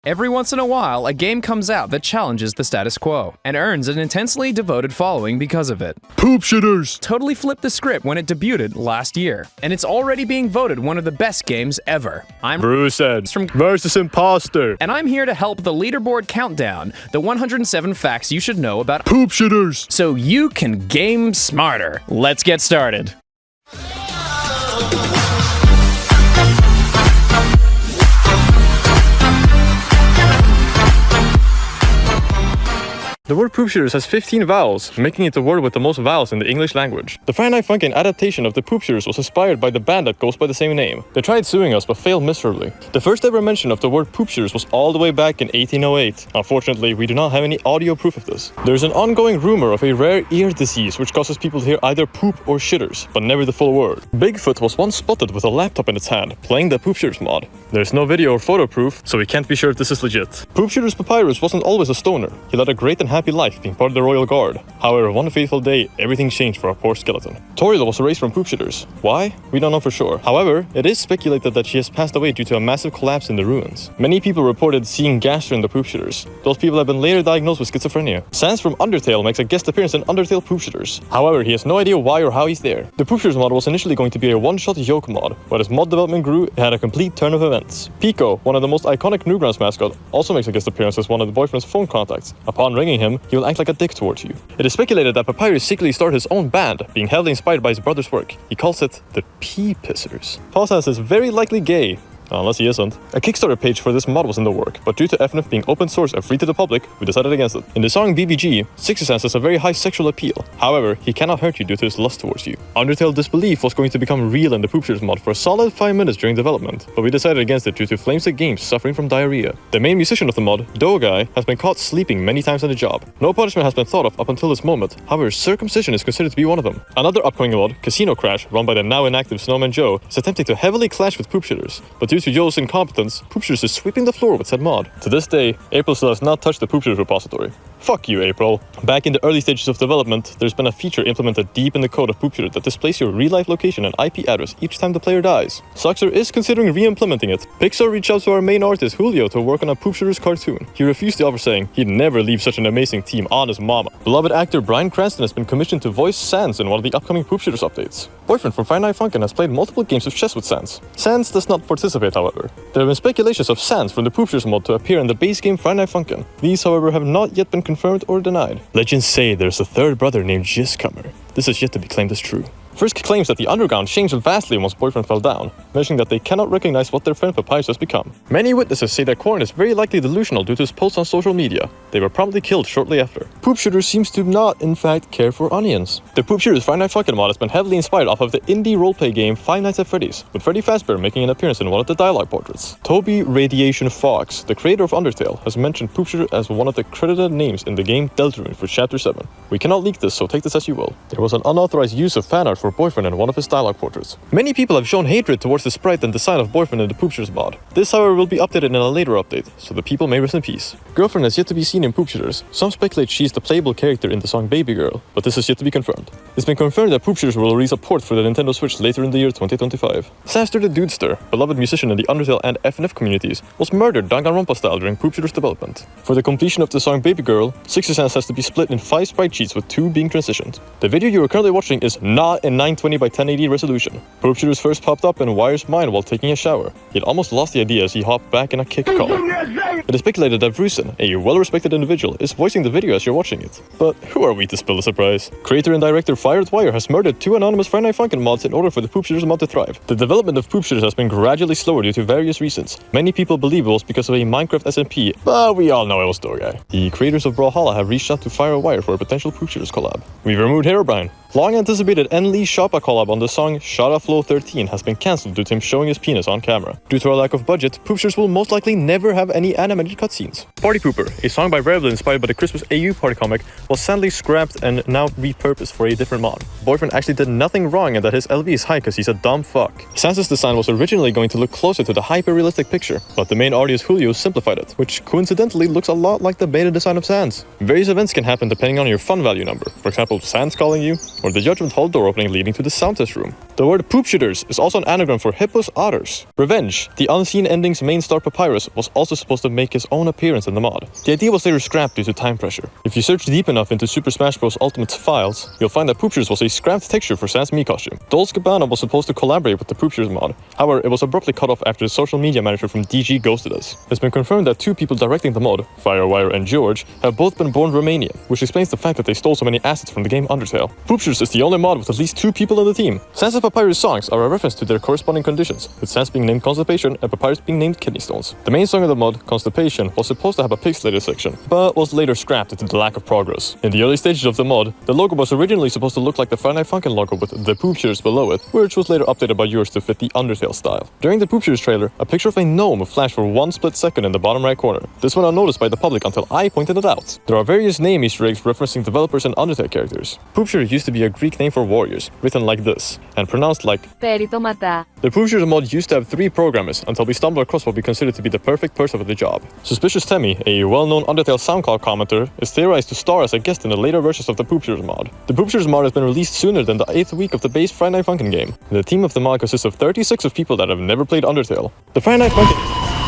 Every once in a while, a game comes out that challenges the status quo and earns an intensely devoted following because of it. Poopshitters Totally flipped the script when it debuted last year, and it's already being voted one of the best games ever. I'm Vruzzen versus Imposter, and I'm here to help the leaderboard countdown the 107 facts you should know about Poopshitters. so you can game smarter. Let's get started. The word Poopshitters has 15 vowels, making it the word with the most vowels in the English language. The Friday Night Funkin adaptation of the Poopshitters was inspired by the band that goes by the same name. They tried suing us but failed miserably. The first ever mention of the word Poopshitters was all the way back in 1808. Unfortunately, we do not have any audio proof of this. There's an ongoing rumor of a rare ear disease which causes people to hear either poop or shitters, but never the full word. Bigfoot was once spotted with a laptop in its hand, playing the Poopshitters mod. There's no video or photo proof, so we can't be sure if this is legit. Poopshitters Papyrus wasn't always a stoner. He led a great and happy life being part of the Royal Guard. However, one fateful day, everything changed for our poor skeleton. Toriel was erased from Poopshitters. Why? We don't know for sure. However, it is speculated that she has passed away due to a massive collapse in the ruins. Many people reported seeing Gaster in the Poopshitters. Those people have been later diagnosed with schizophrenia. Sans from Undertale makes a guest appearance in Undertale Poopshitters. However, he has no idea why or how he's there. The Poopshitters mod was initially going to be a one-shot yoke mod, but as mod development grew, it had a complete turn of events. Pico, one of the most iconic Newgrounds mascot, also makes a guest appearance as one of the boyfriend's phone contacts. Upon ringing him, he will act like a dick towards you. It is speculated that Papyrus secretly started his own band, being heavily inspired by his brother's work. He calls it the Pee Pissers. Paul Sans is very likely gay. Unless he isn't. A Kickstarter page for this mod was in the work, but due to FNF being open source and free to the public, we decided against it. In the song BBG, Sans has a very high sexual appeal. However, he cannot hurt you due to his lust towards you. Undertale Disbelief was going to become real in the Poopshitters mod for a solid 5 minutes during development, but we decided against it due to Flamesick Games suffering from diarrhea. The main musician of the mod, Guy, has been caught sleeping many times on the job. No punishment has been thought of up until this moment, however, circumcision is considered to be one of them. Another upcoming mod, Casino Crash, run by the now inactive Snowman Joe, is attempting to heavily clash with Poopshitters, but due to Joe's incompetence, Poopshitters is sweeping the floor with said mod. To this day, April still has not touched the Poopshitters repository. Fuck you, April. Back in the early stages of development, there's been a feature implemented deep in the code of Poopshitter that displays your real-life location and IP address each time the player dies. Suxer is considering re-implementing it. Pixar reached out to our main artist, Julio, to work on a Poopshitters cartoon. He refused the offer, saying he'd never leave such an amazing team on his mama. Beloved actor Bryan Cranston has been commissioned to voice Sans in one of the upcoming Poopshitters updates. Boyfriend from Friday Night Funkin has played multiple games of chess with Sans. Sans does not participate, however. There have been speculations of Sans from the Poopshitters mod to appear in the base game Friday Night Funkin. These, however, have not yet been confirmed or denied. Legends say there's a third brother named Jizcomer. This is yet to be claimed as true. Frisk claims that the underground changed vastly once Boyfriend fell down, mentioning that they cannot recognize what their friend Papyrus has become. Many witnesses say that Corn is very likely delusional due to his posts on social media. They were promptly killed shortly after. Poopshitters seems to not, in fact, care for onions. The Poopshitters Friday Night Funkin mod has been heavily inspired off of the indie roleplay game Five Nights at Freddy's, with Freddy Fazbear making an appearance in one of the dialogue portraits. Toby Radiation Fox, the creator of Undertale, has mentioned Poopshitter as one of the credited names in the game Deltarune for Chapter 7. We cannot leak this, so take this as you will. There was an unauthorized use of fan art for Boyfriend in one of his dialogue portraits. Many people have shown hatred towards the sprite and design of Boyfriend in the Poopshitters mod. This, however, will be updated in a later update, so the people may rest in peace. Girlfriend is yet to be seen in Poopshitters. Some speculate she is the playable character in the song Baby Girl, but this is yet to be confirmed. It's been confirmed that Poopshitters will release a port for the Nintendo Switch later in the year 2025. Saster the Dudester, beloved musician in the Undertale and FNF communities, was murdered Danganronpa style during Poopshitters development. For the completion of the song Baby Girl, Sans has to be split in 5 sprite sheets with 2 being transitioned. The video you are currently watching is not in 920 by 1080 resolution. Poopshitters first popped up in Wire's mind while taking a shower. He had almost lost the idea as he hopped back in a kick call. It is speculated that Vruzzen, a well-respected individual, is voicing the video as you're watching it. But who are we to spill the surprise? Creator and director FireWire has murdered 2 anonymous Friday Night Funkin mods in order for the Poopshitters mod to thrive. The development of Poopshitters has been gradually slower due to various reasons. Many people believe it was because of a Minecraft SMP, but we all know it was Guy. The creators of Brawlhalla have reached out to FireWire for a potential Poopshitters collab. We've removed Herobrine. Long anticipated Enli Shoppa collab on the song Shada Flow 13 has been cancelled due to him showing his penis on camera. Due to our lack of budget, Poopshitters will most likely never have any animated cutscenes. Party Pooper, a song by Rebel inspired by the Christmas AU party comic, was sadly scrapped and now repurposed for a different mod. Boyfriend actually did nothing wrong and that his LV is high because he's a dumb fuck. Sans's design was originally going to look closer to the hyper-realistic picture, but the main artist Julio simplified it, which coincidentally looks a lot like the beta design of Sans. Various events can happen depending on your fun value number. For example, Sans calling you, or the Judgment Hall door opening leading to the sound test room. The word Poopshitters is also an anagram for Hippos Otters. Revenge, the Unseen Ending's main star Papyrus, was also supposed to make his own appearance in the mod. The idea was later scrapped due to time pressure. If you search deep enough into Super Smash Bros. Ultimate's files, you'll find that Poopshitters was a scrapped texture for Sans Mii costume. Dolce & Gabbana was supposed to collaborate with the Poopshitters mod. However, it was abruptly cut off after the social media manager from DG ghosted us. It's been confirmed that two people directing the mod, Firewire and George, have both been born Romanian, which explains the fact that they stole so many assets from the game Undertale. Poopshitters is the only mod with at least two people in the team. Sans and Papyrus songs are a reference to their corresponding conditions, with Sans being named Constipation and Papyrus being named Kidney Stones. The main song of the mod, Constipation, was supposed to have a pixelated section, but was later scrapped due to the lack of progress. In the early stages of the mod, the logo was originally supposed to look like the Friday Night Funkin logo with the Poopshitters below it, which was later updated by viewers to fit the Undertale style. During the Poopshitters trailer, a picture of a gnome flashed for one split second in the bottom right corner. This went unnoticed by the public until I pointed it out. There are various name Easter eggs referencing developers and Undertale characters. Poopshitter used to be a Greek name for warriors, written like this, and pronounced like Περιτώματα. The Poopshitters mod used to have 3 programmers until we stumbled across what we considered to be the perfect person for the job. Suspicious Temmie, a well-known Undertale SoundCloud commenter, is theorized to star as a guest in the later versions of the Poopshitters mod. The Poopshitters mod has been released sooner than the 8th week of the base Friday Night Funkin game. The team of the mod consists of 36 of people that have never played Undertale. The Friday Night Funkin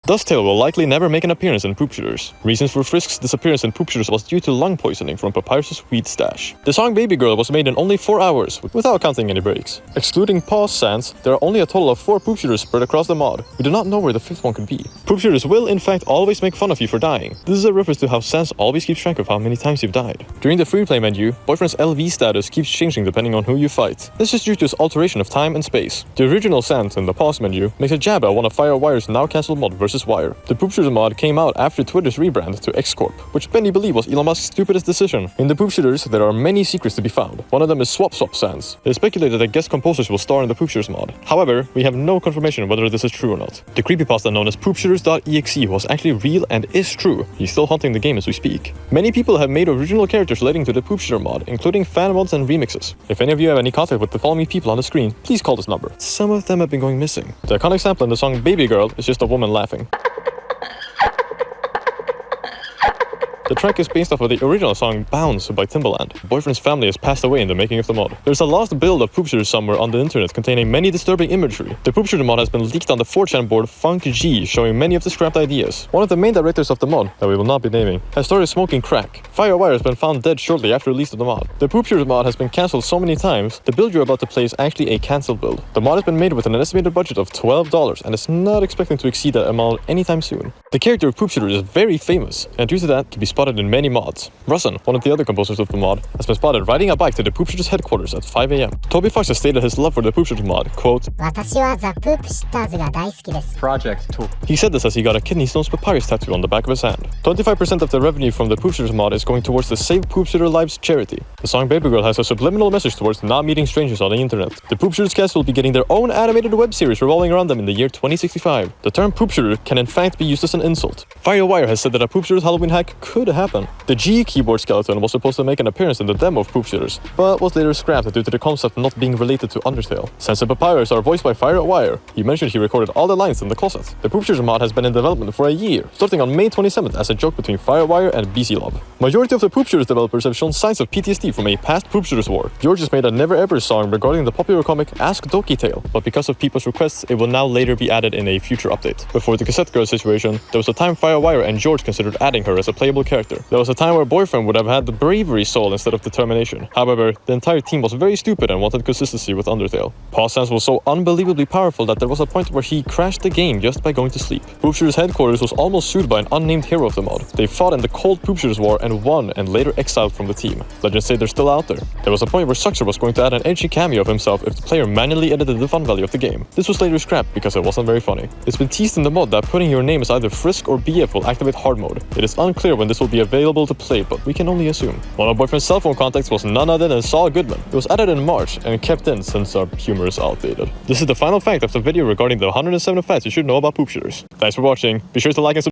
Dusttail will likely never make an appearance in Poopshitters. Reasons for Frisk's disappearance in Poopshitters was due to lung poisoning from Papyrus' weed stash. The song Baby Girl was made in only 4 hours, without counting any breaks. Excluding Pause Sans, there are only a total of 4 Poopshitters spread across the mod. We do not know where the 5th one could be. Poopshitters will in fact always make fun of you for dying. This is a reference to how Sans always keeps track of how many times you've died. During the free play menu, Boyfriend's LV status keeps changing depending on who you fight. This is due to its alteration of time and space. The original Sans in the Pause menu makes a jab at one of Firewire's now cancelled mod versus Wire. The Poopshitters mod came out after Twitter's rebrand to X Corp, which many believe was Elon Musk's stupidest decision. In the Poopshitters, there are many secrets to be found. One of them is Swap Sans. It is speculated that guest composers will star in the Poopshitters mod. However, we have no confirmation whether this is true or not. The creepypasta known as Poopshitters.exe was actually real and is true. He's still haunting the game as we speak. Many people have made original characters relating to the Poopshitter mod, including fan mods and remixes. If any of you have any contact with the following people on the screen, please call this number. Some of them have been going missing. The iconic sample in the song Baby Girl is just a woman laughing. The track is based off of the original song Bounce by Timbaland. Boyfriend's family has passed away in the making of the mod. There's a lost build of Poopshitters somewhere on the internet containing many disturbing imagery. The Poopshitter mod has been leaked on the 4chan board FunkG, showing many of the scrapped ideas. One of the main directors of the mod, that we will not be naming, has started smoking crack. Firewire has been found dead shortly after release of the mod. The Poopshitters mod has been cancelled so many times, the build you're about to play is actually a cancelled build. The mod has been made with an estimated budget of $12 and is not expecting to exceed that amount anytime soon. The character of Poopshitter is very famous, and due to that can be spotted in many mods. Vruzzen, one of the other composers of the mod, has been spotted riding a bike to the Poopshitters headquarters at 5 AM. Toby Fox has stated his love for the Poopshitters mod, quote, 私はザ・プープシッターズが大好きです. Project Tool. He said this as he got a Kidney Stones Papyrus tattoo on the back of his hand. 25% of the revenue from the Poopshitters mod is going towards the Save Poopshitter Lives charity. The song Baby Girl has a subliminal message towards not meeting strangers on the internet. The Poopshitters cast will be getting their own animated web series revolving around them in the year 2065. The term Poopshitter can in fact be used as an insult. Firewire has said that a Poopshitters Halloween hack could happen. The G keyboard skeleton was supposed to make an appearance in the demo of Poopshitters, but was later scrapped due to the concept not being related to Undertale. Sans and Papyrus are voiced by Firewire. He mentioned he recorded all the lines in the closet. The Poopshitters mod has been in development for a year, starting on May 27th as a joke between Firewire and BC Love. Majority of the Poopshitters developers have shown signs of PTSD from a past Poopshitters war. George has made a Never Ever song regarding the popular comic Ask Doki Tale, but because of people's requests, it will now later be added in a future update. Before the Cassette Girl situation, there was a time Firewire and George considered adding her as a playable character. There was a time where Boyfriend would have had the bravery soul instead of determination. However, the entire team was very stupid and wanted consistency with Undertale. Pause Sans was so unbelievably powerful that there was a point where he crashed the game just by going to sleep. Poopshitters headquarters was almost sued by an unnamed hero of the mod. They fought in the cold Poopshitters war and won, and later exiled from the team. Legends say they're still out there. There was a point where Suxer was going to add an edgy cameo of himself if the player manually edited the fun value of the game. This was later scrapped because it wasn't very funny. It's been teased in the mod that putting your name as either Frisk or BF will activate hard mode. It is unclear when this will be available to play, but we can only assume. One of Boyfriend's cell phone contacts was none other than Saul Goodman. It was added in March and kept in since our humor is outdated. This is the final fact of the video regarding the 107 facts you should know about Poopshitters. Thanks for watching. Be sure to like and subscribe.